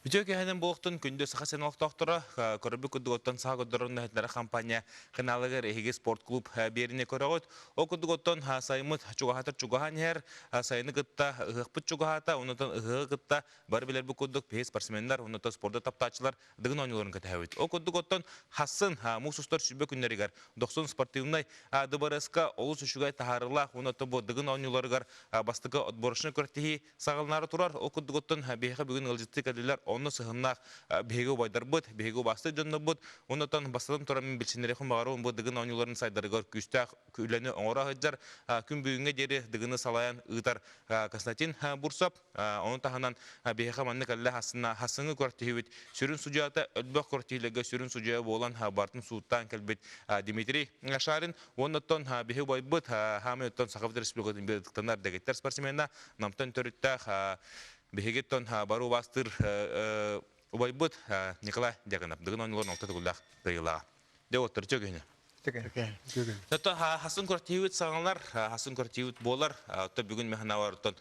Bütün kehinin boğuktun kündü sıxasen oqtaqtıra, körübü küddügottun sağa gödürün nəhətləri kampanya qınalıqır ehigi Sportklub berine körəğüt. O küddügottun sayımıt çuğahatır çuğahan yer, sayını qıtta ıhıqpıt çuğahata, onundan ıhığı qıtta bar biler bu küddük pey sportsmenler, onundan sporda taptaçılar dıgın oynuyorun katəhəvit. O küddügottun hassın musustar sübbe künnerigar, 90 sportivnay dıbarıska olus üşügay taharıla, onundan bu dıgın oynuyorlar bastıqı otboruşunu körtəhi sağılnары turar. O küddügottun beyxə bugün ılcıttık edilir. Onu sığınnak bihegu baydarbıt, bihegu bastı jönübüt. Ondan basılım toramın bilçinleri xumağarı bu dıgın oyuncuların saydarıgar küstaq küyleni oңора hıccar. Gün büyüğüne geri dıgını salayan ıtar Konstantin Bursap. Onun tahanan bihega manlık Allah hasını körtühübüt. Sürün sucata ölbək körtühülega sürün sucaya boğulan Bartın Suuttan kelbet Dimitri Şarin. Ondan bihegu baybıt hamiyottan Sakavda Respublikatın bir dıktanar degitler sportsmenna namtan törüttaq Бехегеттон бару бастыр убайбыт Николай Дягынов. Дыгын ойныларын олтаты күлдақ дайылаға. Де оттыр чөгені. Тәтті хасын көртейуіт сағанлар, хасын көртейуіт болар. Отты бүгін механаварыттон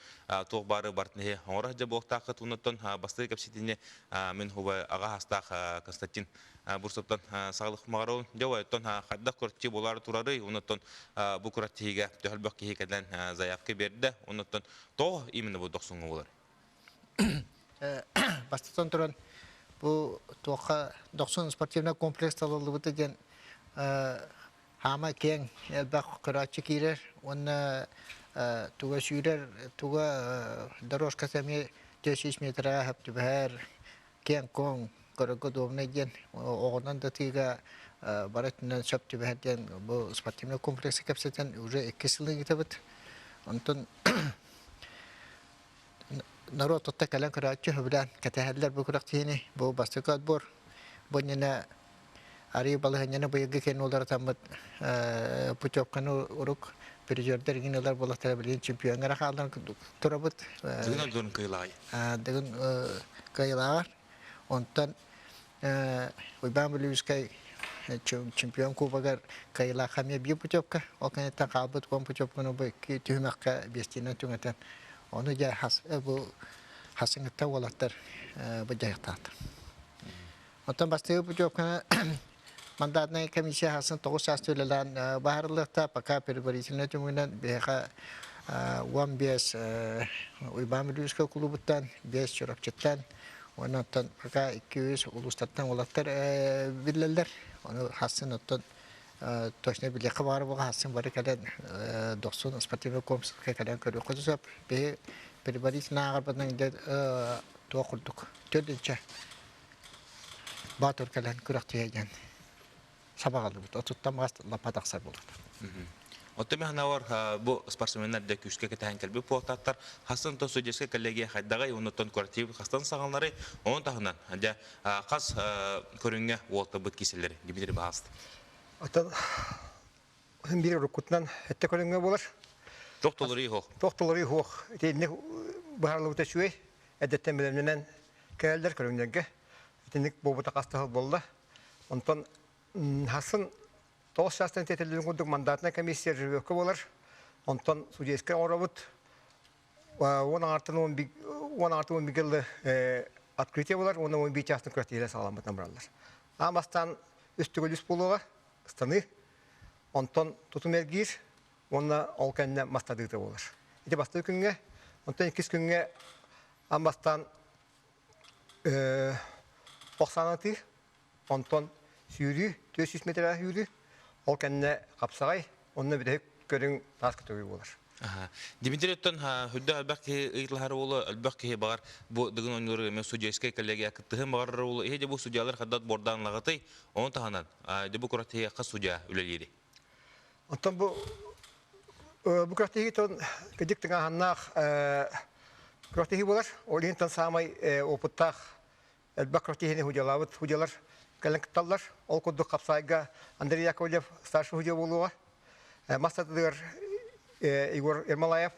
тоқ бары бартынығы оңыра жа боқтақы туныттон бастығы кәпсетіне мен хубай аға хастақ Константин Бурсаптан сағылық мағарауын. Деуа еттон қаддақ көртей болары турары. Оныттон бұл көртейге төхілбақ кейкеден заявка берді. Оныттон тоғы имені бұл доқсыңы болар. Бастан туран bu toqa 90 спортивный комплекс талылыбы деген хама кең элбак кырачы кирер оны туга сүйрер туга дорожка сами 500 метра хапты бәр кең коң көрөгө домна ген оғынан да тига баратынан шапты бәр ген bu спортивный комплекс капсетен уже 2 жылдан кетебит онтон народ оттакалан кырачы хөбүлән катәһәлләр бу кырактыны бу бастыкат бор боннена ари балыгына быйгы кен олар тамат путёвканы урук пережердер гинелар болактар билген чемпионга халдан турабыт Дыгын кыйлай. дыгын кыйлар онтан уйбан билүскай чемпион кубагар кайла хаме бию путёвка оканы такабыт ком путёвканы бу ки түмәккә бестинен түңәтен onu ya bu hasıngıta olatlar bu cayıqtat. Ondan başlığı bu cevapkana mandatına komisya hasın 9 sastırılan baharlıqta paka peribarisine tümünden beha 15 uyban milüska kulubuttan 5 çorapçıttan ondan paka 200 ulustattan olatlar bilirler. Onu hasın ondan точно биле хабар бага хасым бары кадан 90 спортивный комплекс кадан көрө козап бе предварительно агырбадан де тоокурдук төрдүнчө батыр кадан күрөктөйгөн сабагалды отуттан баштап лападаксар болду. Оттами ханавар бу спортсменнер де күскө кетен келби поктаттар хасын то судьяска коллегия хайдагай онотон коллектив хастан саганлары он тагынан да кас көрүнгө олта бут киселери Дмитрий Баст. Atan bir rukutnan ette kolunga bolar. Doktorları yok. Doktorları yok. Teyne baharlı uteşüye edetten bilemlenen kelder kolunga. Tenik bobu takastı bolda. Ondan hasın toz şahsen tetellerin kunduk mandatına komisya rüvekü bolar. Ondan suceske orabut. 10 artı 10 bigilli открытие bolar. Onu 11 частный квартира sağlamattan buralar. Amastan üstü gülüs buluğa. Stаны, ondan tutum ergir, onunla olkanına mastadığı da olur. İşte bastığı günge, ondan 2 günge ambastan 96, ondan yürü, 400 metre yürü, olkanına kapsağay, onunla bir de görün taskı töğü olur. Dimitri Ötten hüdde albaki ıйтылары oğlu albaki bağır bu dıgın oyunları men sucayskay kollegiya kıttığım bağır oğlu ehde bu sucalar kaddat bordan lağıtay onu tahanan de bu kurataya kas suca üleleri. Ondan bu kuratayı ton gıcık tığa hannak kuratayı bolar olintan samay oputtak albak kuratayını hucalar kalın kıttallar ol kudduk kapsayga Andrei Yakovlev starşı huca buluğa mastadılar Igor Ermolayev,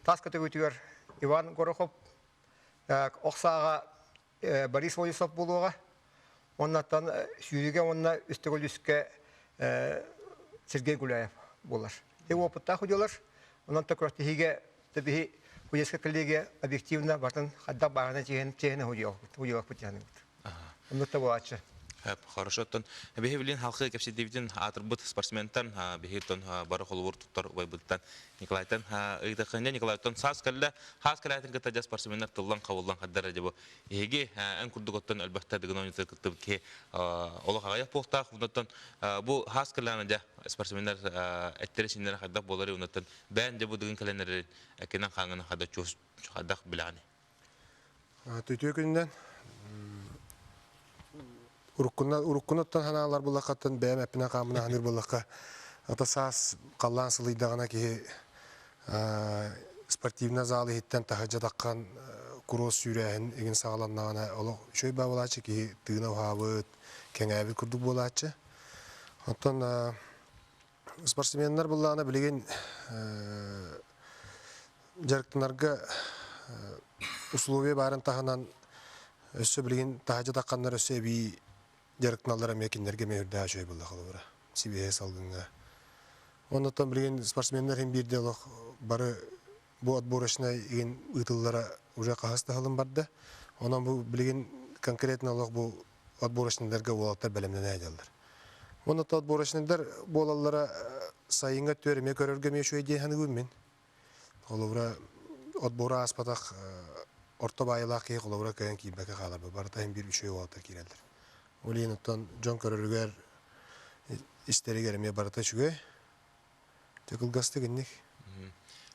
task kategoriyor Ivan Gorokhov, Oksağa Boris Volisov buluğa, ondan Şürüge onunla üstegolüske Sergey Gulayev bular. Bu oputta hocalar, ondan tekrar hige tabii уеска коллегия объективно бартын хадда барана чеген хуйок путяны. Онда булачы. Хорошо, тон бехевлин халкы кепсидивдин атырбыт спортсментан бехитон бары холур туттар байбыттан Николайтан ыйтакында Николайтан саскалда хаскалатын кытта спортсменнер тыллан кабылдан каддар деп. Эге ан курдуготтон албатта деген ойнуты кытты ке олохага полтак ундан бу хаскаланы да спортсменнер эттересиндер кадда болары ундан бән деп деген календар экенен каңына кадда чус кадда билани. Төтөкүндөн уруккунаттан ханалар булакаттан бәм әппинә камына ханыр булакка ата сас каллан сылыйдагана ки спортивный залы хиттен тахаҗа таккан кросс юрәһен иген сагаланнагана оло шөй бабалачы ки тыгына хабыт кеңәбит курдук булачы оттан спортсменнар булланы билеген жарыктанарга условия барын таханан өссө билеген тахаҗа такканнар өссө би жарыктаналар мекендерге мөрдә шөй булды халыра сибе салгынга оннан билеген спортсменнар һәм бир дело бары бу отборочная иген ытыллара уже каһаста халым барды онан бу билеген конкретно алык бу отборочныйларга болаттар белемнән әйдәләр оннан отборочныйлар болаллара сайынга төрмә көрөргө мешөй ди ханы мен халыра отбора аспатак орто байлак ки халыра кайын кибәкә халар бар тайм бир шөй болаттар кирәләр Олинтон Джон Корригер истеригер ме барата шугы. Текулгасты генник.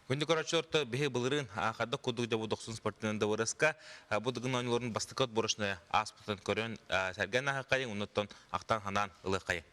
Гүнди корачорта бехе былырын хадда кудук жабу 90 спортынан да вораска бу дыгын ойнолорун бастыкат борышна аспытын көрөн сәргән хакайын унуттан актан ханан ылыкай.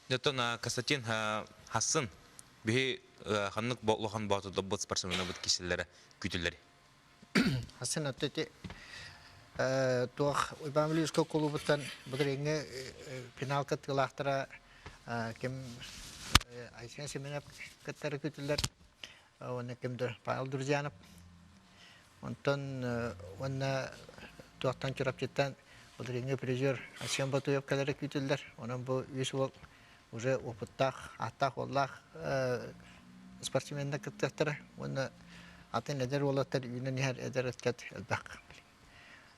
Нетона Касатин Хассан бихи ханнык боклохан бату добот спортсмены бут киселләре күтүлләре. Хассан атты туах Ибамлийский клубтан биреңе финалга тылактыра кем Айсен Семенов каттары күтүлләр. Оны кемдер Павел Друзьянов. Онтон онна туактан чырап жеттен биреңе призер Асен Батуев калары күтүлләр. Онан бу весел уже опыттах, аттах оллах спортсменнер кыттыктыр. Оны атын эдер олаттар үйнен һәр эдер эткәт элбак.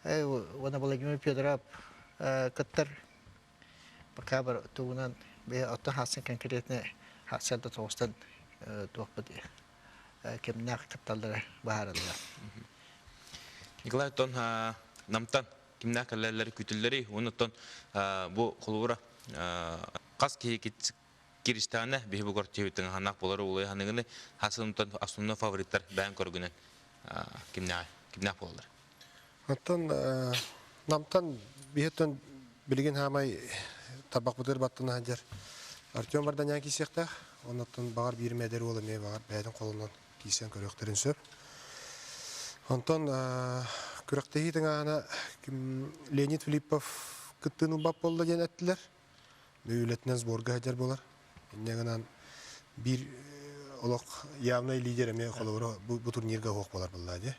Оны Владимир Федоров кыттыр. Пока бер тугунан бе аты хасын конкретно хасында тоостан тоқпыд. Кемнәк кытталдыр баһаралар. Николай тон намтан кимнәк әлләр күтүлләре, оннан бу кулура Кас киристаны бихи бугор тевиттен ханак болары улай ханыгыны хасынтан основной фавориттар бән көргүнен кимнәк болалар. Оттан намтан бихеттен билген хамай табак бутыр баттына хаҗар. Артем Барданян кисектә, оннан багар бир мәдәр улы ме багар бәдән колуннан кисен көрөктөрүн сөп. Онтан көрөктәге ана Леонид Филиппов кыттыны бап болду дигән әттеләр. Бөйлетнен сборга хаҗар болар. Иннегеннән бир олак явный лидерме холора бу турнирга хок болар булды.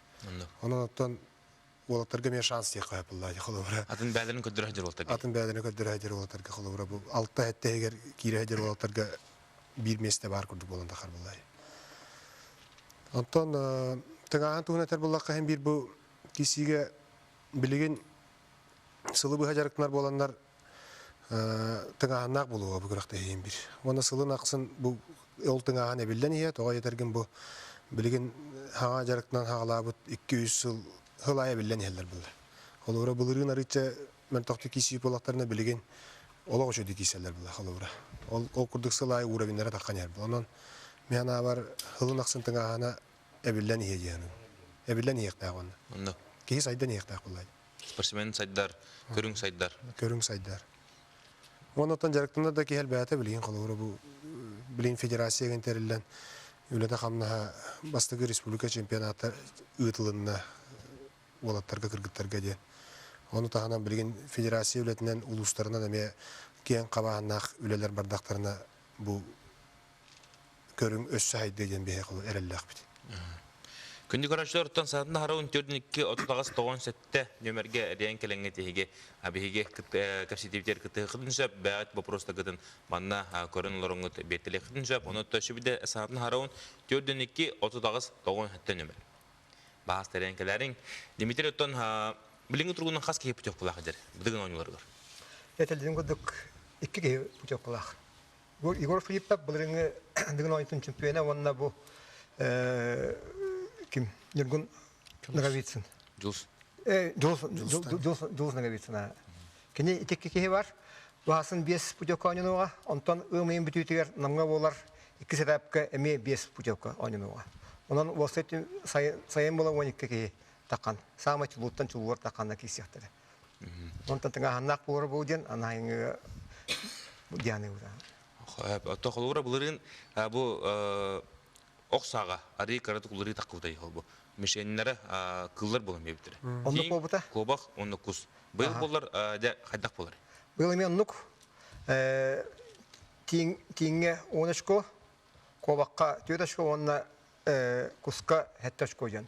Оннан олактарга мен шанс тек кайып булды холора. Атын бәдәрен көддер хаҗар булды. Атын бәдәрен көддер хаҗар олактарга холора бу алтта хәтта әгәр кире хаҗар олактарга бир месте бар курдук болгонда хар булды. Онтан таган тугынатар буллакка һәм бир бу кисиге билеген сылыбы хаҗарыклар боланнар тыңааннак болуга бу кыракта һәм бир. Оны сылын аксын бу ул тыңааны билден ия, тога етерген бу билген хага жарыктан хагалабыт 200 жыл хылая билден хәлләр булды. Олора булырын арыча мен токты киси болактарына билген Ola o şöyle kişiler bula halıvra. Ol kurduk sılay uğravinlere takkan yer bula. Onun mehana var hılın aksıntın ağana ebillen iyi yani. Ebillen iyi ektak onu. Onda. Ki saydan iyi ektak bulay. Sportsmen saytlar, körün saytlar. Körün saydar. Ondan jarıktığında da ki helbete bilin halıvra bu bilin federasiya genterilen ülede hamna bastığı respublika çempionatı ıtılığına olatlarga kırgıtlarga diye. Onu tahanan bilgin federasiya ületinden uluslarına da me kiyen qabağınaq üleler bardaklarına bu körün öz haydi diyen bir hekulu erellaq bit. Күнді көрәшілер саатында харауын 4-2-39-97 нөмерге әриян кәліңге тегеге әбіге кәпсетевтер күті қыдыншап, бәғат бопроста күтін манна көрін лұрыңғыт беттілі қыдыншап, оны төші біде саатын харауын 4-2-39-97 нөмер. Бағас әриян кәләрің. Димитр өттен біліңгі тұрғынан қас кейіп пүтек бұлақ әдер, бұдығын ойнылар көр. Әтелден күдік 2 кейіп пүтек бұлақ. Игор Филиппов бұлырыңы дығын ойынтын чемпионы, онына бұл Kim? Nurgun Nagavitsin. Jules. Jules Nagavitsin. Kini itekki var. Bahasın 5 pucak oynunuğa. Ondan ığmayın bütütüger namga bolar. 2 setapka emi 5 pucak oynunuğa. Ondan vasıtı sayın bola 12 ki takan. Sama çuluttan çulur takanla kisiyahtır. Ondan tınga hannak boğur boğdien anayın diyane uğra. Toxulura bulurun bu Oqsağa, arı karatu kulları takıvday bu. Mişenlere kıllar bulam yebitire. Onluk bu buta? Kobaq, onluk kus. Bıyıl bollar da haydak bolar. Bıyıl mi onluk? Tinge 13 kobaqqa 4 onna kuska hettaş koyan.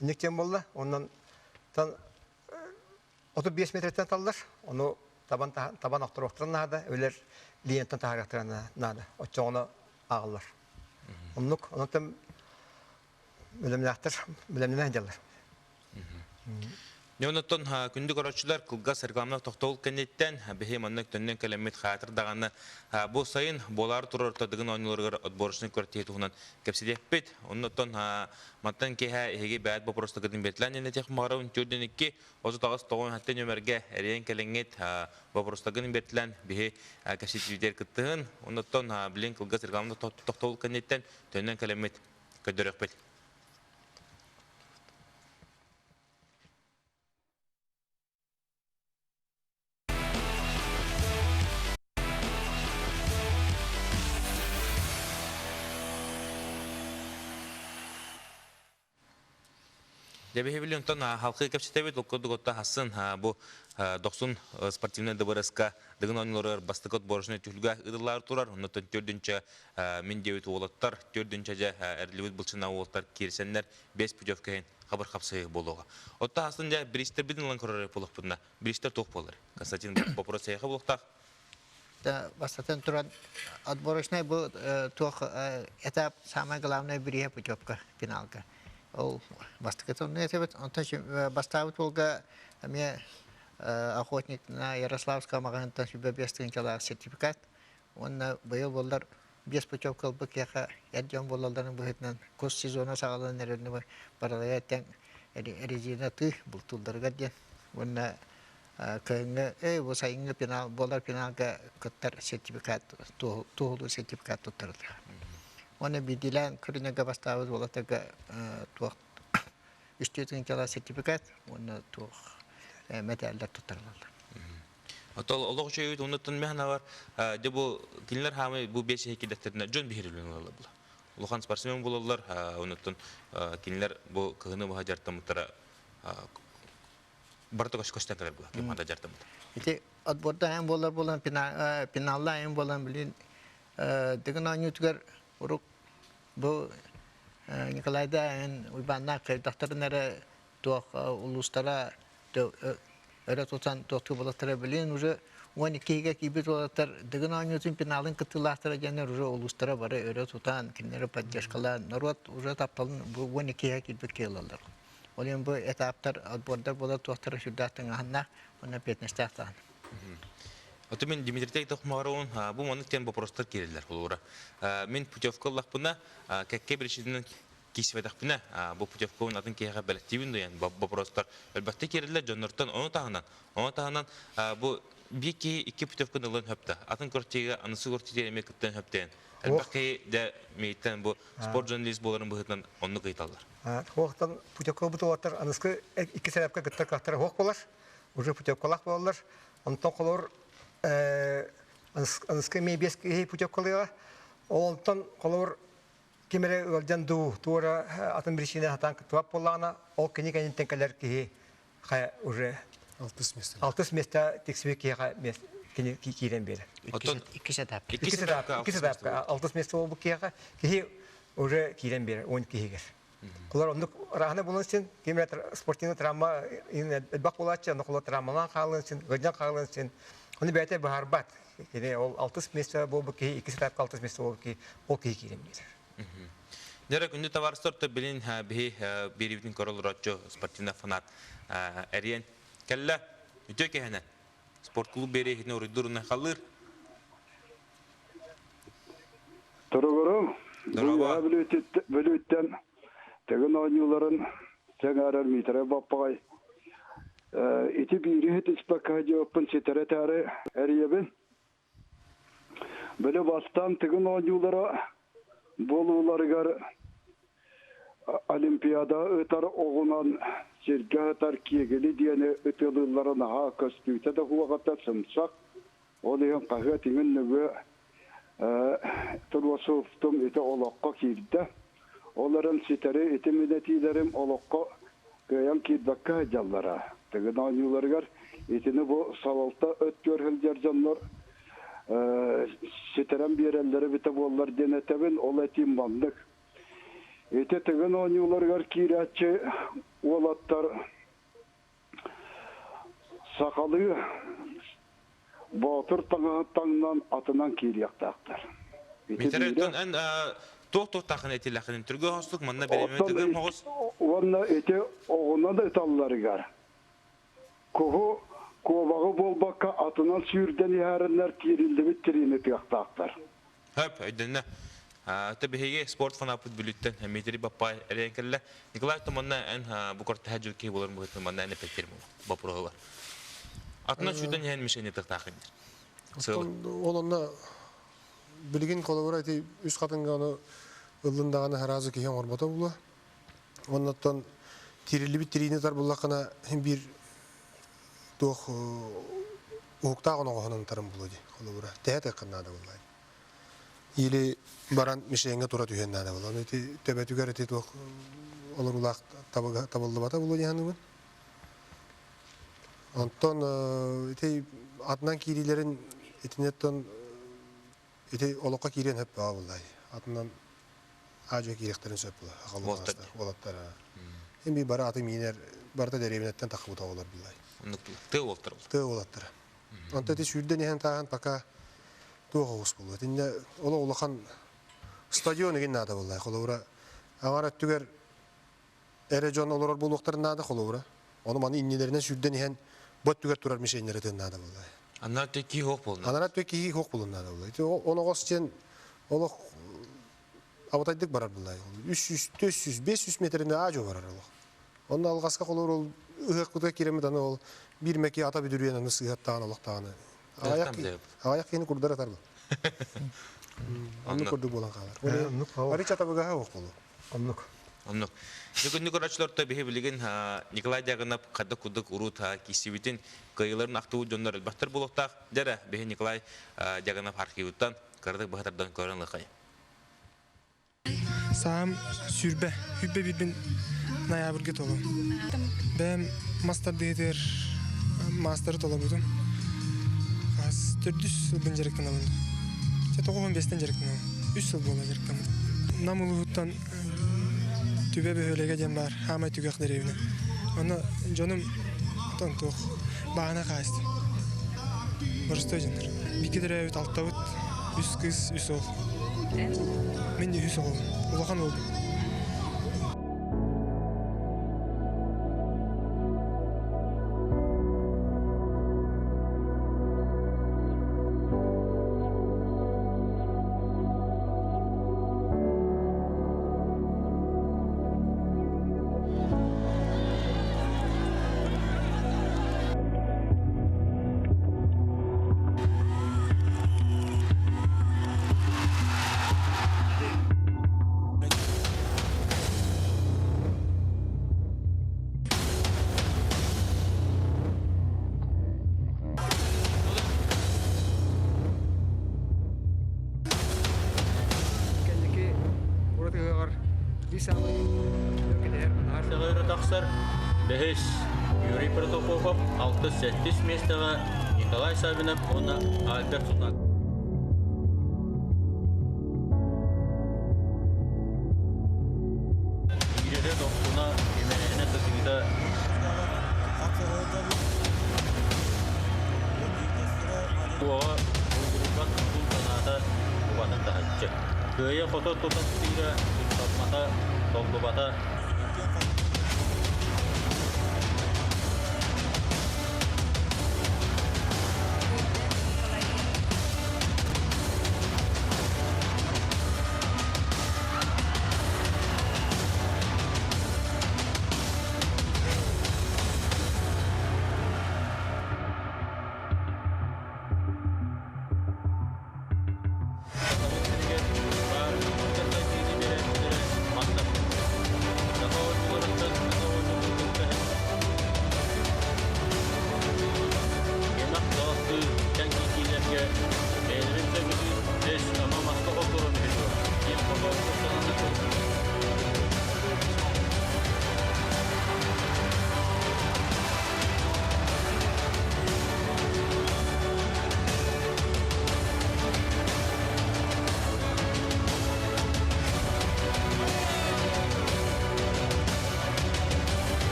İndikten bolla ondan tan 35 metreden tallar. Onu taban aktarıqtıran nada, öler liyentten taharaktıran nada. O çoğuna ağırlar. Onluk, onu tam bilimler ediyorlar. Ne ondan kündü görüşçüler kılga sergamına toxtol kennetten behem annak dönnen kelimet xatır dağını bu sayın bolar turur tadığın oyunları borçunu körtiyeti hunan kapsidepet ondan matan ki hege bayat bu prosta gidin betlen ne tek mağarun türden iki o tağız toğun hatta nömerge eriyen kelenget bu prosta gidin betlen behe kapsidipler kıttığın ondan bilin kılga sergamına toxtol kennetten dönnen kelimet ködürek bet. Дебе билентон халкы кепчетебет окудуготта хасын бу 90 спортивный ДБРСК дыгын ойнолор бастыкот борышны түлгө ыдылар турар. Онтон 4-нче мен дебет олаттар, 4-нче же эрлибит булчына олаттар кирсеннер 5 путевкаен хабар хапсы болуга. Отта хасын же бристер бидин лан көрөр болуппунда. Бристер ток болор. Константин вопрос яха болуктак. Да, бастатан туран отборочный был тох этап самая главная бирия путевка финалка. Ол бастыкатын нетебет, онтан бастабыт болга ме охотник на Ярославского магазинтан себе 5 килограмм сертификат. Он быйыл болдар 5 путевка албык яха эдден болалдарын быхытнан кос сезона сагалан неренне баралая тең резина ты бултулдарга ден. Онна кыйны бу сайынга пенал болар пеналга кыттар сертификат тоолу сертификат туттырды. Оны бидилен көрүнөгө бастабыз болотага туак 3 килограмм сертификат, оны туак металлдар туттырылды. Атол олог чөйүт онтон механа бар. Де бу кинлер хамы бу 5 хекилеттерне жөн бихирилен алып. Улухан спортсмен бололар, онтон кинлер бу кыгыны бага жартамыктара бартыгаш көстөтөр бу. Кемада жартамыктар. Ити отборда эм болар пеналла эм болан билин деген анютгер урук bu Николайда уйбанна кайдактарынары туак улустара öyle tutan doktor balatara bilin уже 12'ye gibi olatar degen anyotin penalın kıtılaştıra gener уже ulustara bara öyle tutan kimleri поддержкалар народ уже тапталын bu 12'ye gibi kelirler. Olan bu etaplar adborda bola tuhtara şuddatın anna ona 15 tahtan. Отымен Дмитрий Тохмарон bu манытен вопростар келелер олора. Мен путевкаллах буна какке биришинен кисведах буна бу путевкалын атын кега белективин ден вопростар албетте келелер жоннортон оны тагынан бу bir ki iki pütövkün ılın höpte. Atın kortiga anısı kortiga emek kıtten höpten. Elbette de meyitten bu spor jurnalist boların bu hıttan onu kayıtallar. Hoqtan putokol butu otar anıskı iki sebepke gıttar kahtara hoq bolar. Уже putokkolak bolar. Ondan kolor anıskı meybeski putokkolaya. Ondan kolor kimere ölden tuora atın birişine hatan tuap bolana o kini kanin tenkeler ki ha уже 6 места тексвек я кини кирен бер. İki sedap. İki sebep 6 места ол букега ки уже кирен бер 12 гер. Колар онда рахна булын сен кемер спортивный травма ин бак булачы, но колар травмалан калын сен, гыжан калын сен. Оны бәте барбат. Кене ол 6 места бол буке 2 себеп 6 места бол ки ол ки кирен бер. Нера күнде таварстырты билин би бирибин королрачо спортивный фанат эриен келла үтөке хана спортклуб берехине урдуруна халыр. Торогором бөлөттен теген ойнууларын жаңарар митре баппай ити бири тиспакаҗы опын сетеретары эриебин бөлө бастан теген ойнуулары болууларыгар олимпиада өтар огунан жерге өтар киегели дияне өтөлүларын ха көстүйтә да хуагата сымсак олыгын кага тиңен нөбө турвасуфтум ите олокко кирде оларын ситере ите минетилерим олокко көян кирдакка жаллара теген ойнууларыгар итини бу салалта өткөрүлдер жаннар ситерем береллери бите боллар денетебин ол этим мандык ите теген ойнууларыгар кирачы олаттар сакалы Батыр таңнан атынан кирияқтақтар. Митереттен эн тоқ тақын етеләқінің түрге хостық, манна береметігін хоғыз? Онна ете оғына да еталларыгар. Коғы ковағы болбаққа атынан сүйірден әрінлер кирилді біттеріне тияқтақтар. Хөп, өйденне. Табихиге спорт фанапыт бүліттен метері баппай әрен кәлі. Николай Томанна ән бұқыр тәжіл кей боларын бұғытын манна әне пәктерім бапырғылар. Атынан шүйден ян мишені тақтақындар. Ол онна білген қолауыр әйті үз қатынға оны ұлындағаны әразы кейен орбата бұла. Оннаттан тирилі біт тирейіне тар бұлақына бір тоқ ұқтағын оғанын тарын бұлады қолауыр. Тәйті қыннады бұлай. Или баран мишенге тұра түйеннады бұла. Төбәтігер әйті тоқ олар ұлақ табылды бата бұлады яғаны Антон атынан кирилерин этинеттен олоққа кирен хөп баалай. Атынан ажы киректерин сөп була. Олаттар. Эми бара аты минер барда деревнеттен тақыбыта олар билай. Ты олаттар. Ты олаттар. Анта ти сүрден ян таган пока тоғыз булды. Тинде олоқан стадион ген нада булай. Холора аңара түгер эрежон олор булуктар нада холора. Оны маны иннелеринен сүрден ян бот түгер турар мишенлер этен нада булай. Анар төки хоқ болду. Анар төки хоқ болду нада булай. Оны госчен олох абатайдык барар булай. 300, 400, 500 метринде ажо барар олох. Оны алгаска колор ол ыгыкта киремет аны ол бир меки ата бидүрүен аны сыгаттаган олохтаганы. Аяк кени курдар атар бу. Аны курду болан калар. Арича табыга хоқ болду. Аннук. Бүгүнкү көрөчүлөрдө бихи билген Николай Дягынап кадда кудук урута кисибитин кыйларын актуу жоннор элбаттар болуктак. Жара бихи Николай Дягынап архивиттан кырдык бахтардан көрөн лыкай. Сам сүрбе, хүббе бирбин ноябрьге толу. Бем мастер дейдер мастер толу будум. Аз 400 жылдын жеректен алынды. 95-тен жеректен алынды. 3 жыл болу жеректен алынды. Намулуттан Түбе бөлеге дем бар, хамай түгек деревіне. Оны жоным тонтуқ, бағана қайысты. Бұрысты өжендір. Бикі дәрәуіт алтауыт, үс қыз, үс ол. Мен де үс ол. Улақан олды. Сағайры тақсыр, бәхес Юрий Протопопов, 6-7 местағы Николай Сабинов, оны Альберт Сунак. Игерері доқтуына еменені тұтыңды Уаға ұлғырған ұлғын санаты ұғанын тағатшы. Көйе қоты тұтын тұтыңды тұтатмата, толғыбата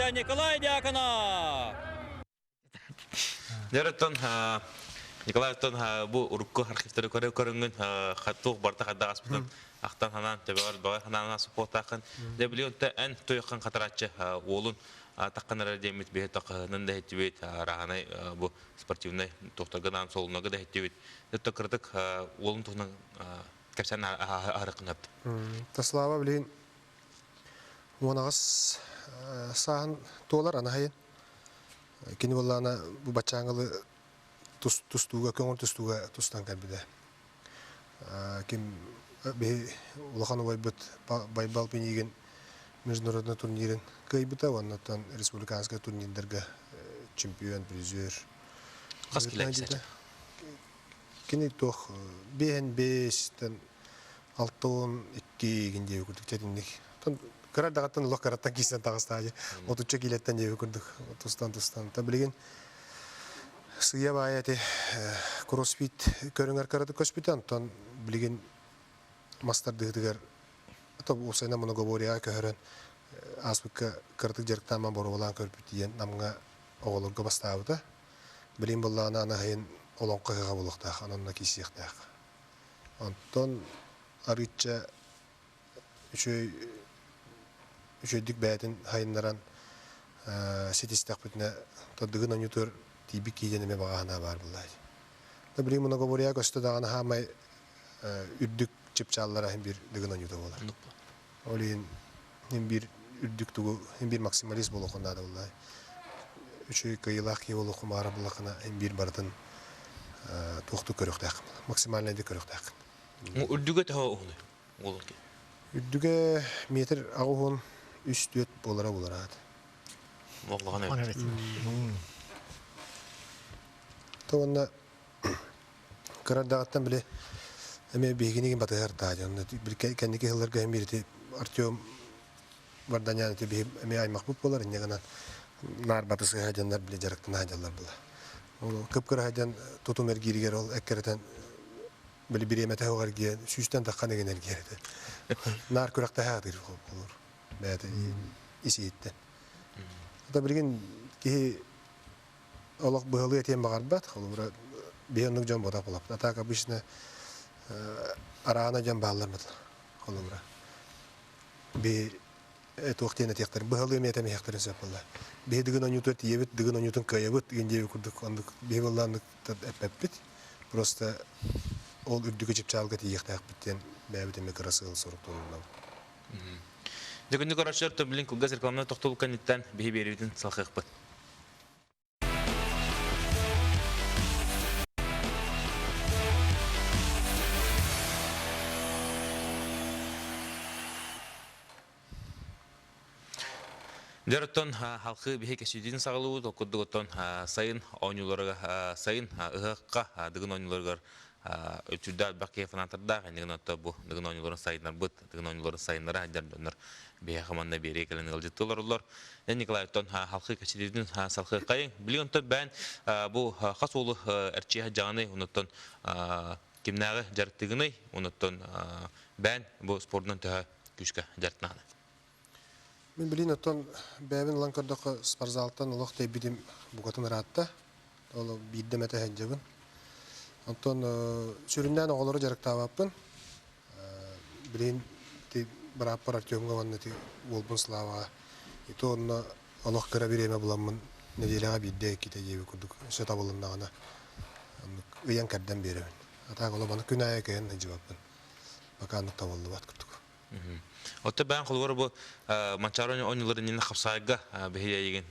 Николай Дьяконов. Дәреттен Николаевтан бу урукку архивтері көріңін қаттуқ барта қадда аспытын ақтан ханан төбеғар бағар ханан асып потақын. Дәбілеуітті ән тойыққан қатаратшы олын таққан әрі демет бейт тақының да хеттебет рағанай бу спортивный тоқтағынан солынағы да хеттебет. Дәтті кірдік олын тұғының кәпсән арықын әпті. Таслава білейін онағыз сағын толар ана хайын. Кені болла ана бұл бачаңылы тұстуға, көңір тұстуға тұстан кәлбіде. Кем бей улахан ойбыт байбал пенеген международный турнирин кайбыта, оннаттан республиканская турнирлерге чемпион, призер. Қас келі әксәчі? Кені тоқ бейін бейстен 6-10-2 гендеу күрдік жәдіндік. Карар дағаттан ұлық караттан кейсен тағыстағы. Отуча келеттен деу күрдік. Тұстан. Та білеген сыя байяты кроссфит көріңер карады көспітен. Тон білеген мастар дығдығар. Осайна моноговория көрін. Аспыққа кырдық жеріктаман бору олан көрпітейін. Намға оғылырға бастауыда. Білген болағына анағайын олонқы қыға болуқтақ. Анонна кейсияқтақ. Онтон арытча үшөйдік бәйтін хайынларан сетистақ бітіне тоддығын анютыр тибік кейденеме бағана бар бұлай. Білген мұна говория көсті дағаны хамай үрдік чепчаллара хем бір дығын анюты болар. Олейін хем бір үрдік тұғы, хем бір максималист болу қонады бұлай. Үшөй кайылақ кей болу құмары бұлақына хем бір бардың тоқты көріқтақ, максималнайды көріқтақ. Үрдігі тәуі оғыны? Олың ке? Үрдігі метр ағуын 3-4 болара боларады. Оғылған әйт. Тоғында қарардағаттан біле әме бейгенеген батығар дады. Кәндеке ғыларға әмберді Артем Варданян әме аймақ бұп болар. Инегінен нар батысы ғайданлар біле жарықтан ғайданлар бұла. Көпкір ғайдан тұтым әргерігер ол әккерден біле бір еметі ғарге сүйістен таққан еген әргерді. Нар көріқті ғадыр olur. Бәді исейттен. Ата білген кейі олық бұғылы етен бағар бәд. Бейонлық жан бода болап. Атақ обычно арағана жан бағалар мәділ. холобра. Би туохтена тектер бахалы метем хектерин сапалла. Би дигин онютор тиебит дигин онютун каябыт генде курдук ондук би болланды эппит. Просто ол үрдүгө чипчалга тиектак биттен бәбитеме красыл соруктурунан. Дегенде карашыр төблин кылгас рекламаны токтолук каниттан бии берибитин салхыкпыт. Дөрөттөн халкы бие кешидин сагалуу токуддуготтон сайын ойнуларга сайын ыгакка дыгын ойнуларга өтүдө бакке фанатырда генеген отто бу дыгын ойнуларын сайындар быт дыгын ойнуларын сайыннары аҗардыннар бие хаманда бере келен ылжыттылар. Николаевтон халкы кешидин салхы кайын билгенто бән бу хас улы эрчи жаны уныттон кимнагы жартыгыны уныттон бән бу спортнан та күчкә жартнаны. Мен билин оттон бәбин ланкардакы спортзалтан улак тебидим бугатын ратта. Ол биддемете хәҗҗәбен. Оттон сүрүндән оголору жарыктабаппын. Билин ти бараппар Артемга ваннати волбун слава. Ито онна Аллах кыра биреме буламмын. Неделяга бидде ките жеби курдук. Сөта болундагына. Ыян кәрдән беребин. Ата голо баны күнәя кен җибаппын. Баканлык табылды бат курдук. Отто бән кылгыр бу манчарон ойнуларын хапсайга бехия еген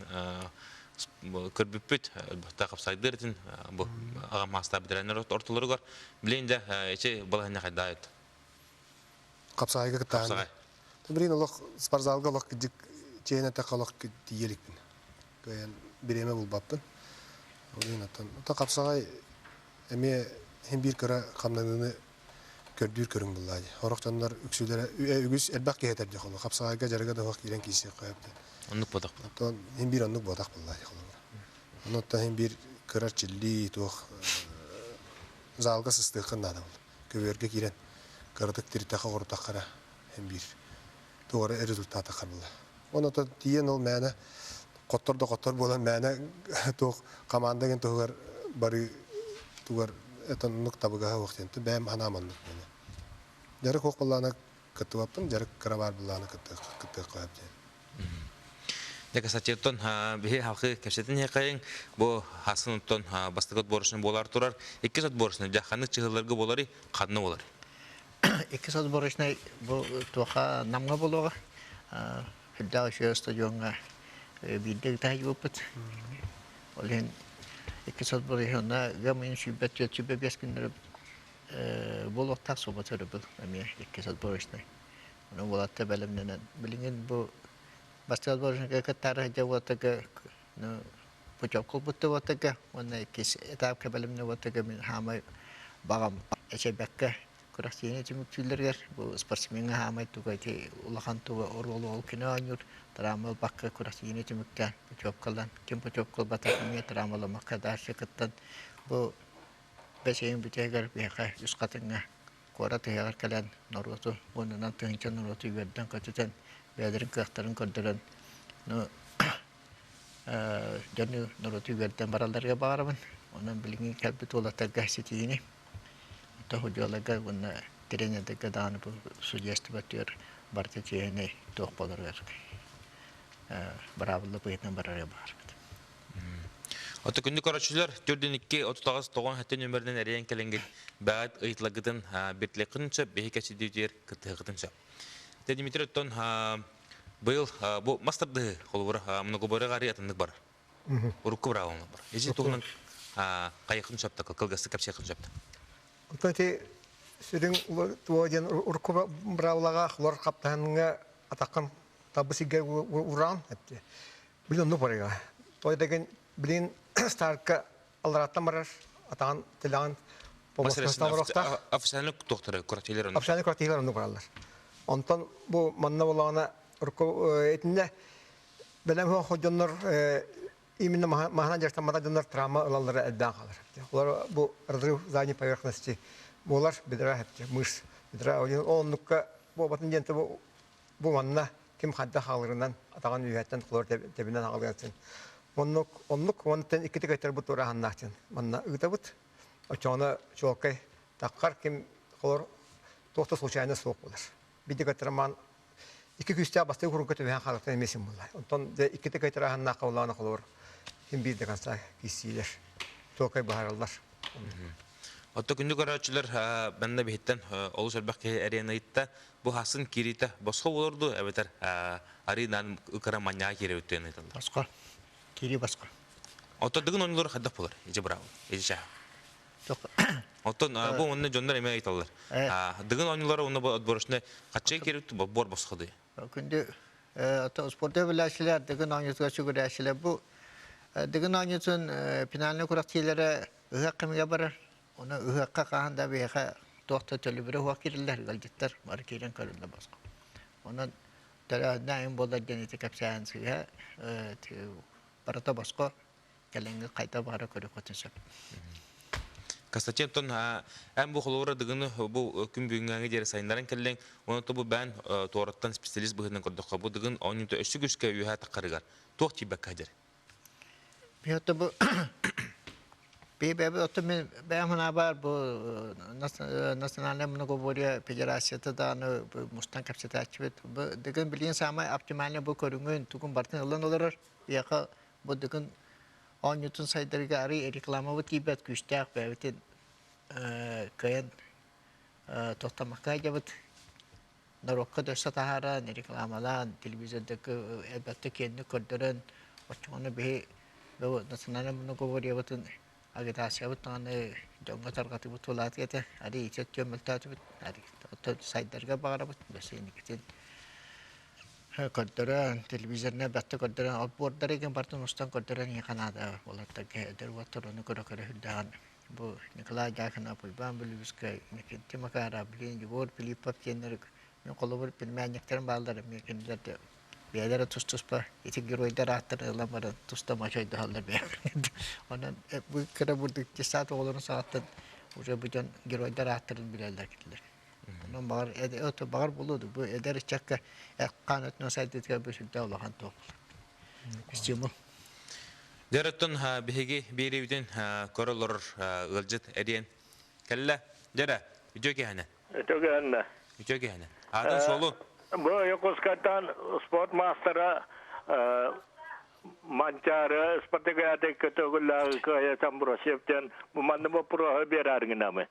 көрбүппүт та хапсайдырдын бу ага маста бидренер ортолоргор биленде эче баланы кайдайт. Капсайга кытан. Билин Аллах спортзалга Аллах дик чейне такалак диеликпин. Каян биреме булбаппын. Олин аттан. Та капсагай эме hem bir kara kamlanını kördür körün bulladı. Horoktanlar üksülere ügüs elbak geheter de kolu. Kapsaga jarga da vak giren kişi koyaptı. Onluk bodak. Hatta hem bir onluk bodak bulladı kolu. Ondan hem bir kara çilli toh zalga sıstıkın da oldu. Köverge giren karadık tiritaha orta kara hem bir doğru rezultata kabula. Onu da diyen ol mene Kotor bolan mene toh komanda gen tohgar bari tohgar etan nuktabaga vaxtente bem hanamanlık mene. Jarık hoqballana kıtıvapın, jarık karabar ballana kıtı qoyaptı. Deka satyeton bihe halkı keşetin hekayın bu hasınıtton bastıgat borusunu bolar turar. İki sat borusunu jahanlık çıhırlarga bolari qadını bolari. İki sat borusunu bu toha namga boluğa. Hidda şu stadyonga bildik daha yoput. Olen iki sat borusuna gamin şübet yatçıbe beskinler boloktak sobatları bu. Ama iki sat borusunu. Onu bolatta belimden bilingen bu bastıgat borusunu katarı jawataga no Спортклуб ватага, она кис этап кабелемне ватага мен хамай багам эчебекке kurasine tümükçüler bu sportsmen hamay tugati ulahan tuga orolu kinanyur taramal bakka kurasine tümükten çok kalan kim çok kol batakmiye taramal makada şekattan bu beşeyin bitegar biha üskatınga kora tegar kalan norgotu bundan tınçan norgotu verden kaçıtan bederin kahtarın kodran no janı norgotu verden baralarga bağırman onun bilgin kalbi tola tagasitini tahu jalaga bunna terenya de kadaan bu suggest batıyor barca chene toh polar barabarlı payetna barare bar. Ota günlük karşılar 4-2 39 toğan hatta nömerden eriyen kelengel baat ayıtlagıdan birtleqinçe behikasi diyor kıtığıdınça. Dimitri ton bu bu masterdı kolbura mnogo bara gari atındık bar. Urukku bravo bar. Eci toğan qayıqın çapta kılgası kapşaqın çapta. Ondan sürün tuvajen urku bravlaga xlor kaptanına atakan tabu sigar uran etti. Bilin no parega. Toy degen bilin starka alratan barar atan tilan pomostan barokta. Ofiциальный doktoru kuratiler onu. Ofiциальный kuratiler onu bararlar. Ondan bu manna bolana urku etinde belem hojonlar iminne mahana jartamada jonlar travma alanlara elden kalır. Onlar bu разрыв задней поверхности molar bidra hepti mıs bidra onlukka bu batın jente bu manna kim hadda halırından atagan üyetten klor tebinden algatsın. Onluk onten iki teketer bu tora hannaçın. Manna ıtabut açana çokay takkar kim klor tohta случайно sok olur. bir de katırman iki küste bastı kurun kötü bir halktan emesim bunlar. Ondan de iki de katırhan nakavlana kalır. Hem bir de kansa kisiler. Tokay baharlar. Otta күндү көрөчүлөр банда бехиттен олус элбак аренаитта бу хасын кирите боско болорду эбетер аридан ыкара манья кире өттөн айтылды. Басқа. Кири басқа. Отто дыгын онулор хадда болор. Эже браво. Эже ша. Жоқ. Оттон бу онны жондар эме айталар. Дыгын онулор уну отборушне каччы кире өттү бор босқоды. Күнде спортта биләшиләр дигән аңyutga чыгырашылар бу дигән аңyutun финалны күрәктеләре ыгакымга барар. Ona ıhakka kahanda bir doktor tölübüre vakirler galcitler markiren karında baskı. Ona da naim bolar genetik kapsayansı parata baskı kelenge kayta bara körü kotunsa. Kasaçentон hem bu xolora dıgını bu gün büyüngəngə jere sayınların kellen onu da bu ben torattan spesialist bıhından gördük. Bu dıgın onun da ösü güçke üyə taqarıgar. Toq tibək hacer. Bir hatta bu ben haber bu nasyonel mnogoborya federasyonu da mustan kapsiyete açıp bu dikkat bildiğin sama optimalne bu körüngün tukun bartın alan olur ya bu dikkat 10 Newton sayıları arı reklama bu tibet güçtek ve bütün kayan tohtamakka yapıt narokka dörsa tahara reklamalar televizyondaki elbette kendi kurduran onu bir bu nasyonel mnogoborya bütün agitasi abutane jonga tarqati butulat yete ari ichot meltat bit ari to saydarga bagara bit besini kitin kodran televizyonda batta kodran outboardare ke bartun ustan kodran ya kanada walatta ke der watoronu kora hüdan bu nikla jakana pulban bilbiska nikin timakara bilin jubor pilipap kener ne kolobor pilmen yakterin ballar mekin zaten Beyler tuspa iti giroyda rahatlar alamara tusta maçayı da hallar be. Ona bu kere buradaki saat oğlanın saatten uca bütün giroyda rahatların bilerler gittiler. Onun bağır öte bağır buludu. Bu eder çakka kanat nasaydı ki bir sürü dağlahan top. İstiyor Deretton bihigi birivden korolor gılcıt ediyen. Kella dere ücöke hane. Ücöke hane. Adan solu. Bu Yokoskatan Sport Master'a mancara seperti kaya ketugulah kaya campur siapkan memandu pro biar nama.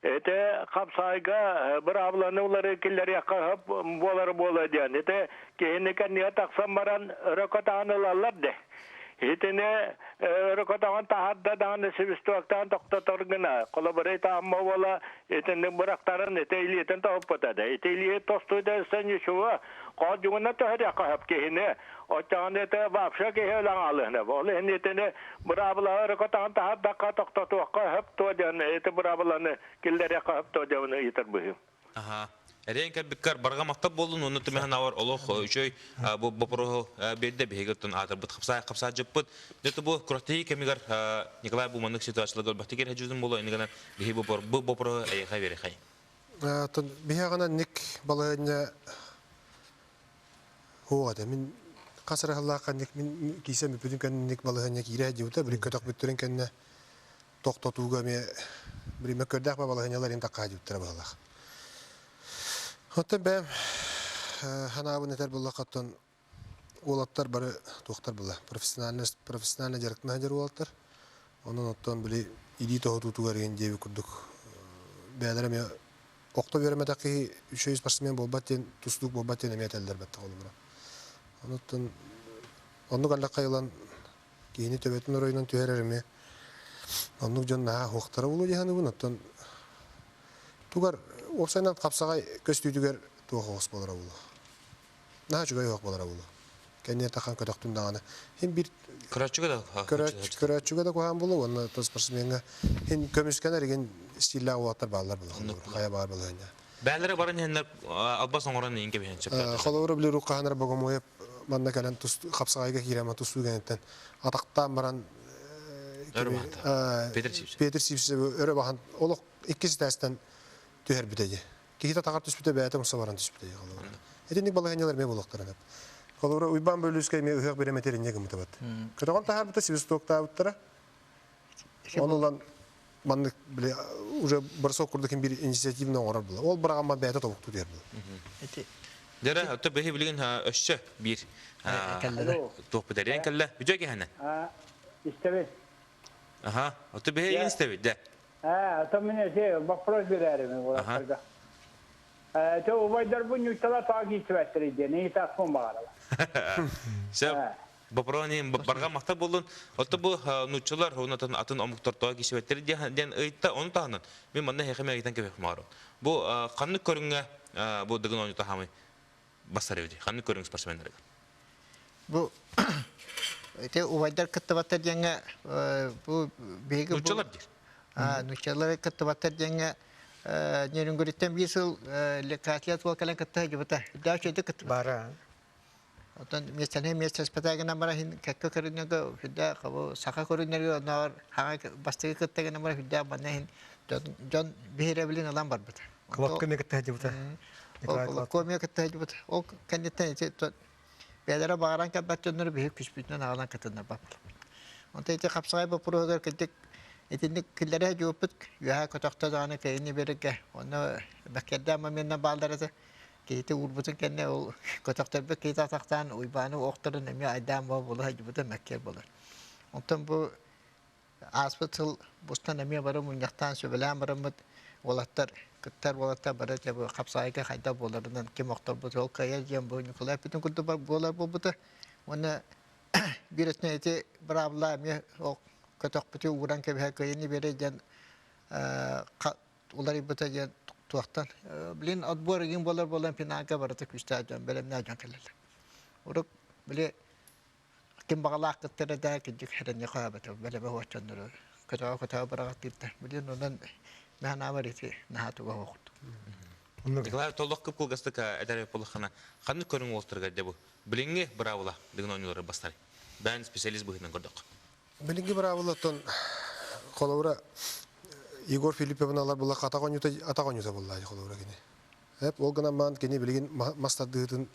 Itu kapsaiga berawal ular killer yakah bola dia. Itu kini kan dia tak samaran rekotaan lalat deh. Itu ne rekotaan tahad dan sebistuktan doktor tergena. Kalau berita amma bola itu ne beraktaran itu ili itu tahu pada deh. Itu ili tostu deh senyu shua. Kau juga tu hari akah kini. Ocağın itu bapsa kini lang alih ne. Boleh ini itu ne berawal rekotaan tahad dak doktor tu akah tu dia ne. Itu berawal ne killer yakah tu dia ne itu terbuih. Aha. Erken bikkar barga maktab boldun onu tümehen avar oloq şöy bu pro bedde behegerton atar bit kapsa jıppıt neto bu kuratiyi kemigar Nikolay bu manık situasiyonda baktiker hecüzün bolu ini kana behe bu pro ay xayveri xay. Ton bihagana nik balanya ho ada min qasra Allah kan nik min kisem bütün kan nik balanya kire juta bir kötak bütün kan toqtotuga me bir mekerdak balanyalar inta qajutra balak. Hatta ben hanabı neter bulla katton olatlar barı doktor bulla profesyonel jarıkma hajar olatlar. Onun ottan bile idi tohutu garen jevi kurduk. Beylerim ya okta vermedeki 300% bolbatın tusluk bolbatın emeteller batta olumra. Ondan onu galla kayılan yeni töbetin orayından tühererime. Onun jonna hoqtara bulu jahanı bundan tugar Opsaydan kapsagay köstüdüger toğos bolara bulu. Naha juga yok bolara bulu. Kenya takan ködaktun dağını. Hem bir Kıraçıga da kıraçıga da kohan bulu. Onda tosparsmenga hem kömüskener gen stilla olatlar bağlar bulu. Kaya bağır bulu hanya. Bellere barın henler albasan oranı inge behen çapta. Xolawra bile ruqahanlar bagomoyep manna kalan tus kapsagayga kirama tusu genetten. Ataktan baran Peter Sipse öre bahan oluk ikisi dersten tüher biteci. Kita takar tüspüte beyate musabaran tüspüte xolawra. Etindik balaganalar me bolaqtaran. Xolawra uyban bölüskay me uyaq beremeter inge gımtabat. Kıtagan tahar bita sibistokta uttara. Onulan манны биле уже барсок курдыкин бир инициативный орар була. Ол барагама бәйті тобукту дер бул. Дәрі, өтті бәхи білген өші бір тоқ бітәрен кәлі. Бүджі кәхінен? İstemiz. Aha, өтті бәхи еген істебет, дә? Tamam вопрос берерим burada. Te o vaydar bu nükteler takip ettirdi. Neyi takım bağlı. Sen Бапрони барга мактап болдун. Отто бу нуччулар онотон атын омуктортоо кишебеттер ден ыйтта onu таанын. Мен мында хекеме айтан кебек маару. Бу канны көрүнгө бу дыгын онута хамы басар эди. Канны көрүң спортсмендер. Бу эте увайдар кыттыбаттар жаңа бу беги нуччулар дир. Нуччулар кыттыбаттар жаңа нерүнгөрүттен бир жыл лекатлет волкалан кытта жыбыта. Дачыды кыт Бара. Отан месте спатагына бара хин какка көрүнөгө хүдда кабы сака көрүнөргө нар хага бастыгы кыттагына бара хүдда бана хин жон бехеребилин алан бар бит. Клопка не кытта жыбыта. Комия кытта жыбыта. Ол кандидат эти бедера багаран кабаттыныр бехи күчбүтүнөн алан кытына бап. Онта эти капсагай бу программа кеттик. Этинник киллере жопут я котокта жаны кейни берге. Оны бакерда моментна балдараты кейте урбутун кенне ол котоктор бек кейте атактан уйбаны окторун эме айдан боло жубута меккер болор. Онтон бу аспитал бустан эме бары мундактан сөбелен барымыт олаттар кыттар болаттар бары жабы капсайга кайда болорунан ким октор бу ол кая жем бу николай бүтүн курду болор болбута. Оны биретне эти бравла эме коток бүтү уран кебе кейни бережен улар ибыта жен туактан билин отбор ген болар пинака барата күстәҗән белемнәр җан келәләр. Урык биле ким багалак кытырда киҗик хәрән яхабат белебе вачаннар. Ката барага тиртә. Билин ондан мәна барыты нахату вакыт. Николай толык күп кылгастыка әдәре булхана. Ханны көрүң олтырга дебу. Билинге бравла дигән ойнлары бастар. Бән специалист буһынан көрдек. Билинге бравла тон колора Егор Филипповна алар була атагонюта буллай холора гене. Хеп ол гына ман гене билген мастадыдын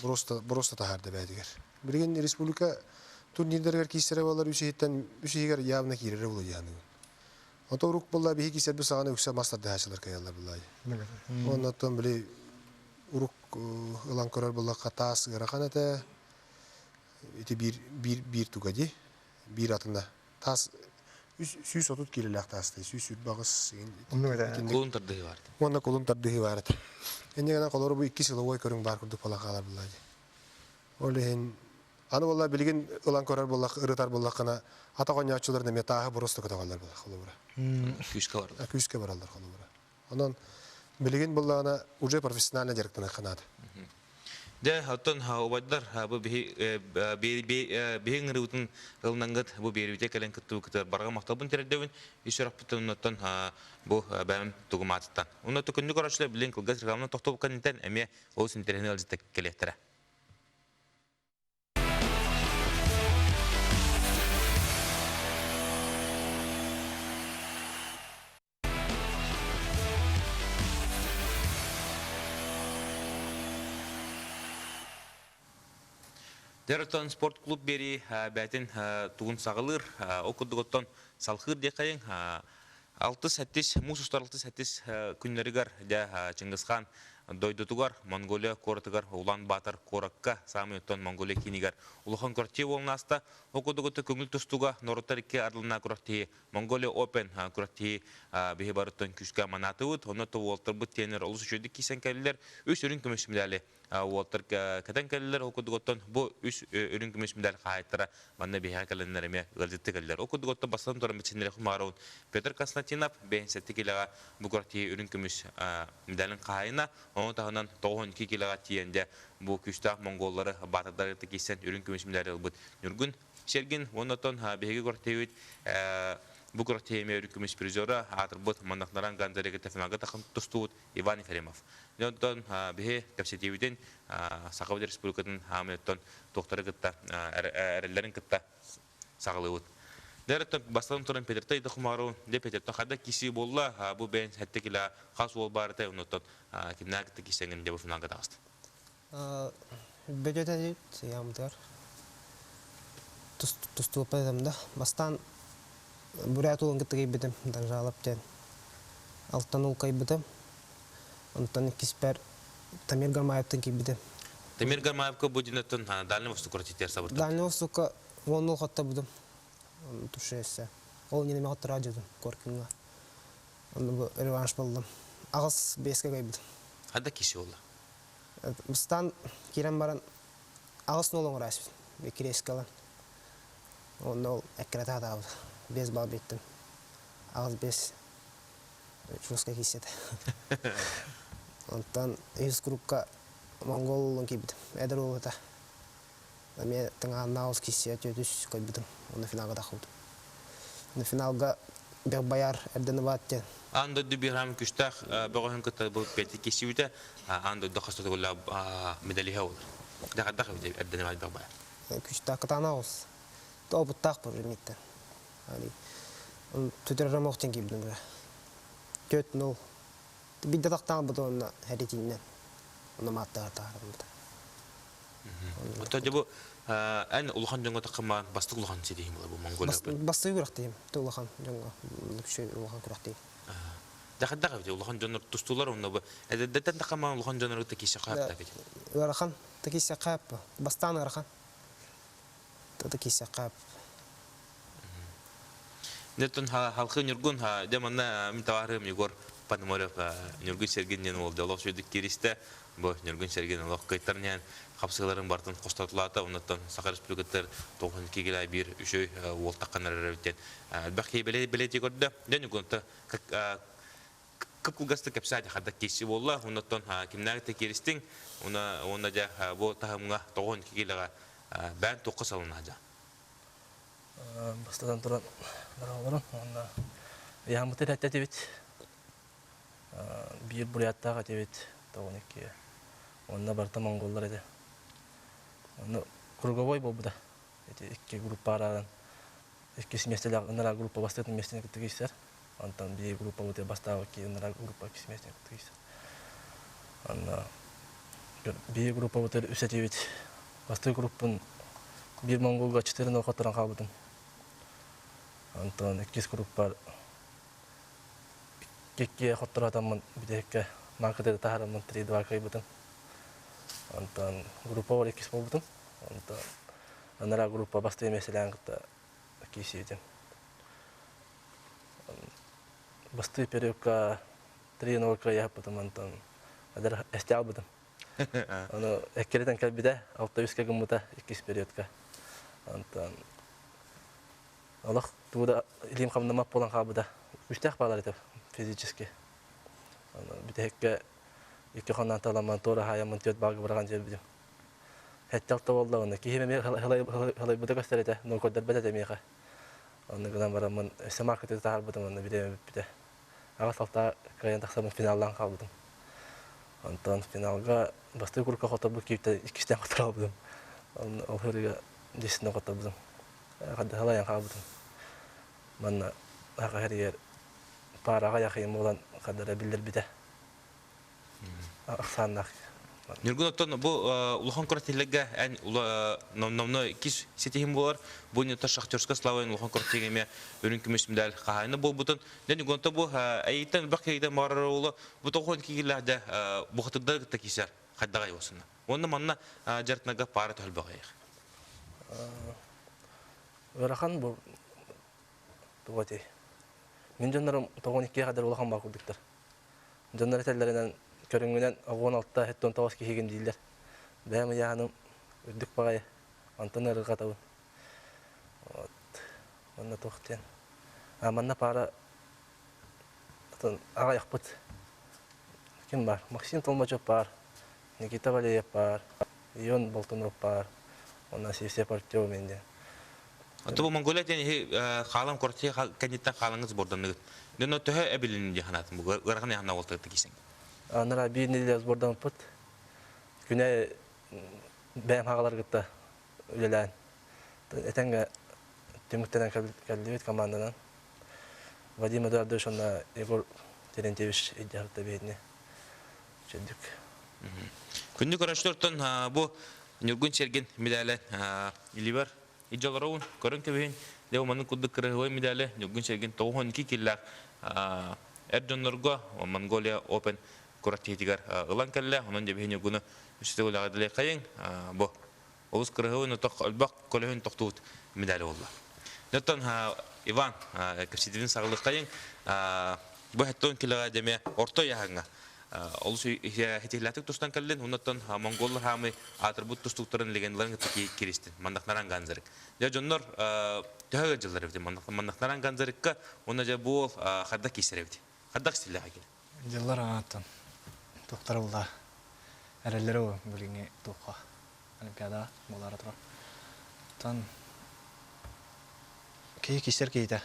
просто тахарды бәдигер. Билген республика турнирлерге кисере балар үшегер явна кирере булу яны. Оторук булла бихи кисер бу саганы үксә мастады хасылар каялар буллай. Оннан биле урук ылан көрөр булла катас гыраханата ити бир тугади бир атында тас 130 килолек тасты, 100 багыс. Колун тардыгы бар. Онна колун тардыгы бар. Энне гана колору бу 2 сыловой көрүң бар курдук балакалар буллай. Олен аны болла билген ылан көрөр буллак, ырытар буллакына атагонячылар неме тагы просто катагалар була холобура. Күскә бар. Күскә баралар холобура. Анан билген буллагына уже профессионально директор канат. Де хаттан хавадар бу бихин рутун гылнангат бу берүте келен кытту кытар барга мактабын тердебин ишрапты нотан бу бәм тугматтан. Уны төкүндү карашлар билен кылгас регламны токтоп канитен эме ол синтернел житек келеттер. Дәртон спортклуб бери бәтин тугун сагылыр, окудуготтон салхыр декайын 6-7 мусустар 6-7 күннәригәр дә Чингисхан дойдутугар Монголия кортыгар Улан Батыр коракка самыттан Монголия кинигәр улухан корти волнаста окудуготты күңел тустуга Норотарикке арлына корти Монголия Open корти бихи барыттан күскә манатыут оны толтыр бу тенер улус шөйди кисен кәлләр 3 өрүн көмеш медале Уолтер кәтән кәлләр окудуготтан бу 3 өрүн көмеш медаль хайтыра манна бихи кәлләннәреме гәлҗитте кәлләр окудуготта бастан торын битенләр хумарун Петр Константинов бен сеттикеләгә бу корти өрүн көмеш медален кайына Onun tahından 92 kiloga tiyende bu küstah Mongolları batırları tekisen ürün kümeşimleri olbut. Nurgun Şergin ondan bihegi korteyit bu korteyme ürün kümeş prizora atırbut mandaknaran ganzarege tefnaga takım tustut Ivan Efremov. Ondan bihe kapsiyetiyden Sakavda Respublika'nın hamleton doktora gıtta erlerin gıtta sağlığı. Дәртә бастан торын Петерта иде хумару де Петерта хада киси болла бу бен хәттекилә хас бол барта унотот кимнәк тә кисәнгән дә бу финалга таст. Бәҗәдә ямдар. Тусту пәдәмдә бастан Бурят улын гитте гибидем, даже алаптен. Алтан ул кайбидем. Онтан киспер Тамир Гармаевтан гибидем. Тамир Гармаевка будинатын Дальний Восток ротитер сабыртын. Дальний Востока вон ул хатта будем. Тушеса. Ол неме хатта радиодун коркинга. Onu rövanş buldum. Ağız beske kaybettim. Hadi kişi oldu. Bustan kiren baran ağız nolun uğraştım. Bir kireç kalan. Onu ekrata atadı. Bez bal bittim. Ağız bez. Çuska hissedi. Ondan 100 grupka Mongol'un gibiydim. Eder oldu da. Ben tanga naus hissiyatı düş kaybettim. Onu finalga takıldım. Onu finalga bir bayar erdeni battı. Anda bir ham küstah bağın kıta bu peti kişiydi. Anda da hasta ola medali hava. Daha erdeni var baba. Küstah katana olsun. Da bu tak bu mitte. Hani tütür ramokten gibi dönüyor. Kötü nol. Bir de taktan bu da onun heritinden. Onu matta atarımda. Tabii bu en uluhan jonga takıman bastık uluhan sedihim bu Mongolia. Bastığı bıraktım. Uluhan jonga. Şey uluhan bıraktım. Daha uluhan jonlar tustular onu bu. Edetten takıman uluhan jonlar da kişi kayıp da gece. Varakan da kişi kayıp. Bastan varakan. Da kişi kayıp. Neden halkın yorgun zamanla mitavarım yugor panmorov yorgun serginin oldu. Allah şuyduk kiriste bu yorgun serginin Allah kaytarnyan kapsıların bartın kostatılata ondan Sakar Respublikatlar 92 gila bir üçü wol takkanlar revten. Bakki belediye gördü. Den yugunta kapkulgasta kapsadi hatta kişi valla ondan kimler te kiristin ona da bu tahımga 92 gila ben toqas alınacak. Bastadan turan barabaran onda yağmurda da tebit bir buraya da tebit tavnik onda barta Mongollar edi onda krugovoy bu da iki grup aradan iki semestler onlara grupa bastırdım mesleğine gittiler ondan bir grupa bu da bastava ki onlara grupa iki mesleğine gittiler onda bir grupa bu da üstte tebit bastı grupun bir Mongol gaçtırın o kataran kaldım. Anton ikis gruplar kekki hotturatamın bir de markete taharamın 3 kaybettim. Anton grupa var ikis buldum. Anton onlara grupa bastı mesela da kişiydim. Bastı periyokka 3 yaptım Anton. Adar estabıldım. Onu ekkerden kalbide 600 kagumuta ikis periyokka. Anton Allah tuğda ilim kamnama polan kabıda müstah bağlar fizически. Bir de hekke iki kandan talaman tora hayamın tiyot bağı bırakan cebim. Hatta da vallahi onu ki hemen halay buda gösterdi. No kadar beda demiyor. Onu kadar varamın markete tahar buda onu bir de. Ağız altta kayan taksamın finaldan kaldım. Ondan finalga bastı kurka hotabı kipte ikisinden katıldım. Onu oraya dişine katıldım. Kadar halayan kaldım. Bana her yer para yakayım olan kadar bilir bir de. Aksanlar. Nurgun otan bu uluhan koratilega en namna kis setihim var. Bu ne taşakçırska slaven uluhan koratigeme önünkümüş medal kahayını bu butun. Nurgun otan bu ayıtan bakıyda mağaralı bu tohon kigilerde bu hatıda takisar haddagay olsun. Onun manna jartnaga para tuhal bagayık. Verakan bu tuğati. Min canlarım 92'ye kadar uluhan bakıldıktır. Canlar tellerinden körüngünden 16'da hetton tavas kihigin değiller. Benim yağınım ördük bagayı. Antanı ırgı katavun. Onunla toğutyen. Amanna para ağa yakpıt. Kim var? Maksim Tolmacov var. Nikita Valeyev var. Ion Boltonov var. Ondan Sivse Partiyov mende. Anta bu Mongolia yani kalam koratiye kandidat kalangız bordan nıgıt. Dön o töhe ebilin cihanatım bu gırgın yahanna olta tıkisen. Anlara bir nedeniz buradan pıt. Güne benim hağalar gitti. Öyleler. Etenge Tümük'ten geldi komandadan. Vadim Eduardoviç onunla Igor Terentyeviç iddialıkta beğeni. Çözdük. Günlük araştırırken bu Nurgun Sergin medalen ili var. İcalaraun, görün ki beyin Де манын куддык кырыгы медали нүгүн серген 92 киллак Эрдонорго Монголия Open кураттигер ылан келле, онон жебе нүгүнө үстөгөлөгө кайын бу олус кырыгы ноток албак колөһүн токтут медали болду. Нөтөн Иван Капсидин сагылык кайын бу хаттон килага деме орто яһаңа олус хетилатык тустан келлен, онотон монголлар хамы атрибут тустуктарын легендаларын киристин мандактаран ганзарык. Я жоннор төгө жылдары бит мандактаран ганзарыкка оны же бул хадда кисеревди. Хадда стилага кел. Жыллар атын токтарылда әрелері бөліңе тоққа олимпиада болары тұр. Тан кей кестер кейді.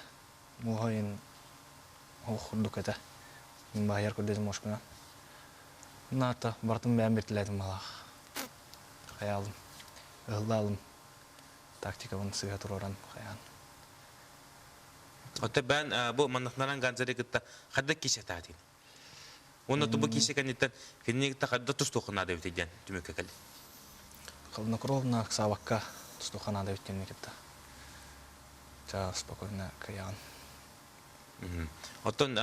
Мұғайын оқырдық әді. Мен байыр көрдезімошқына. Наты бартым бән бертіләдім балақ. Қаялым, ұғылдалым. Тактикабын сыға тұр оран қаян. Ота бән бұл мандақтаран ганзары күтті қадда кесе тағдың. Оны тұбы кесе кәнеттен кенегітті қадда тұстуқынады өтеден түмекке кәлді. Қылына күролына сабаққа тұстуқынады өткен мекетті. Жа спокойно қаян. Оттон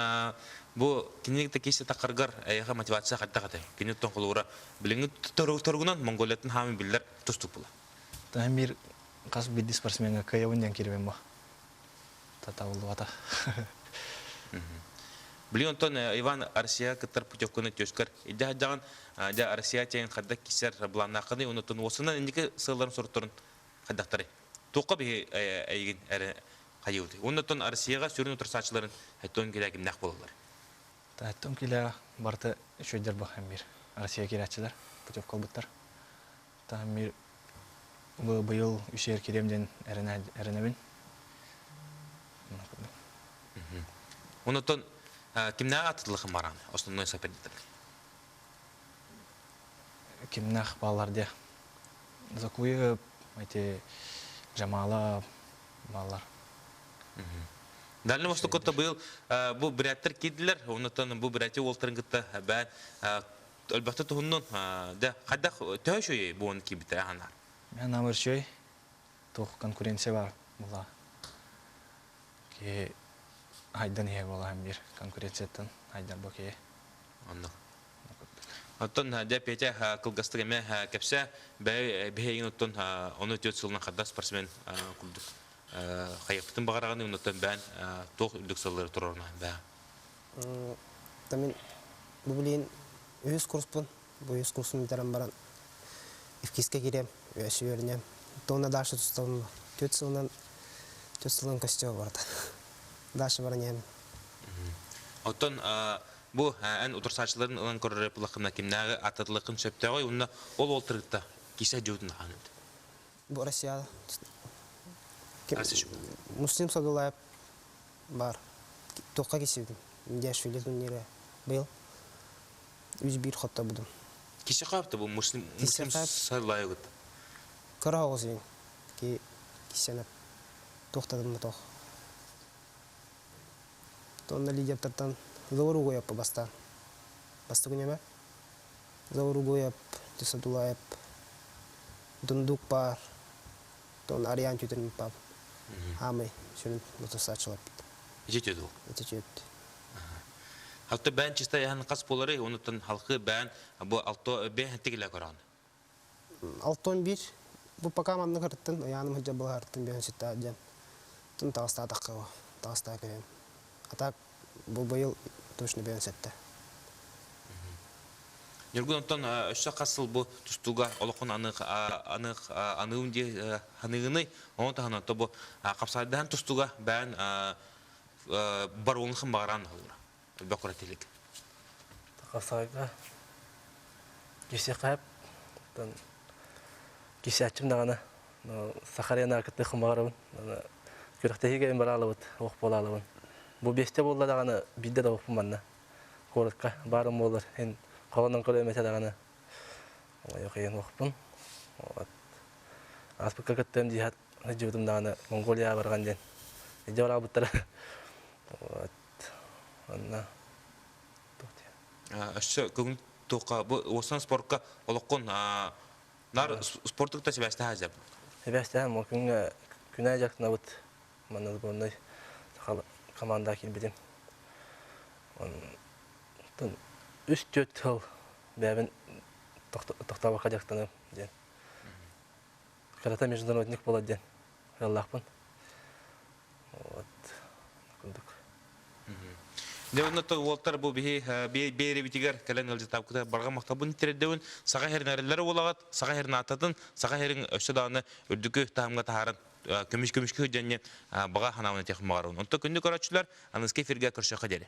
бұл кенегітті кесе тақырғар әйіға мотивация қадда қатай. Кенеттен қолуыра біліңі тұрғынан Монголияттың хамы білдер тұстуқ бұла. Тән бір қас білді спортсменға қаяуын керуен ба. Тата болды бата. Блин, Антон, Иван Россия кытар путевканы төскөр. Иде хадаган да Россия теген хадда кисер бланнакыны, онотон осынан индике сылларын сорттурун хаддактары. Тоққа бе айген әрі қайылды. Онотон Россияға сүрін отырсачыларын хаттон келегім нақ болалар. Хаттон келе барты шөйдер бақам бір. Россия кератчылар, путевка бұттар. Тағам бір бұйыл үшер керемден әрінәбін. Онотон кимнага атытлыгы маран, основной соперник. Кимнах балларда. Закуйы эти Жамала баллар. Дальний Востокта был бу браттер кидлер, онотон бу братти олтырынгытта бән албатта тухуннун да хадда төшөй бу он кибите анар. Мен амыршөй тох конкуренция бар була. Ке айдан ие бола бир конкуренцияттан айдар боке. Анна. Оттон да пете кылгастыгыме кепсе бейин оттон оны төтсылына хадда спортсмен кулду. Хайыптын багараганы онотон бән тох үдүксөлөр турорна ба. Тамен бу билен өз курспун, бу өз курсун битерем баран. Ифкиске кирем, өсү өрнем. Тона дашы тустам төтсылынан костюм барды. Дашы баран. Оттон бу эн утурсачыларын ылан көрөрөп лакына кимнәгы атытлыкын сөптөгөй, уна ол олтырыкта кисе жөдүн ханып. Бу Россия Муслим Садулаев бар. Тоққа кеседім. Индия шөлетін нере был. Үз бір хотта будым. Кисе қапты бұл Муслим Садулаев? Кыра оғыз бен. Кисеніп тоқтадым тоқ. Тонна лидерттан завару қойып бастан. Басты күнеме? Завару қойып, Садулаев. Дундук бар. Тон Ариан түйтерім пап. Хамы шөнін мотосачылап. Жетеді ол? Жетеді. Халты бән чиста яғын қас болары, онытын халқы бән бұл бән тегілі көраны? Алтон бір. Бұл пока мамны қырттын, яным хыджа бұл қырттын бән сүтті әдем. Тұн тағыста атаққа о, тағыста көйем. Атақ бұл бұйыл точно бән сүтті. Нергун Антон, өші қасыл бұл тұстуға олықын анығын де анығыны, оны тағынан бұл қапсайдан тұстуға бән бар олықын бағаран ғалыр. Бәк құрателік. Қапсайға кесе қайып, кесе әтчім дағаны Сахарияна әркетті қымағарабын. Көріқтегі кәйін бар алыбыд, оқ бол алыбын. Бұл бесте болды дағаны білді да оқпын манна. Қорытқа барым болыр. Қолынан көрі өмете дағаны ең оқпын. Аспыққа көттім дейхат жүбітім дағаны Монголия барған ден. Еде бар абыттары. Өші көгін тоққа, осан спортқа олыққын нар спорттықта себәсті әзіп? Себәсті әм, күнә жақтына бұд манна сборной команда келбедем. Тон үс төт хыл бәбін тоқтабы қадақтаны ден. Карата международник болады ден. Аллахпын. Вот. Күндік. Девоннаты уолттар бұл бейері бітігер кәлен ғылжы тапқыда барға мақтабын тередеуін саға херін әрілері олағат, саға херін ататын, саға херін өші дағыны үрдікі тағымға тағарын көміш-көмішкі және баға ханауына текім мағаруын. Онты күнді көрәтшілер, анызке ферге көрші қадері.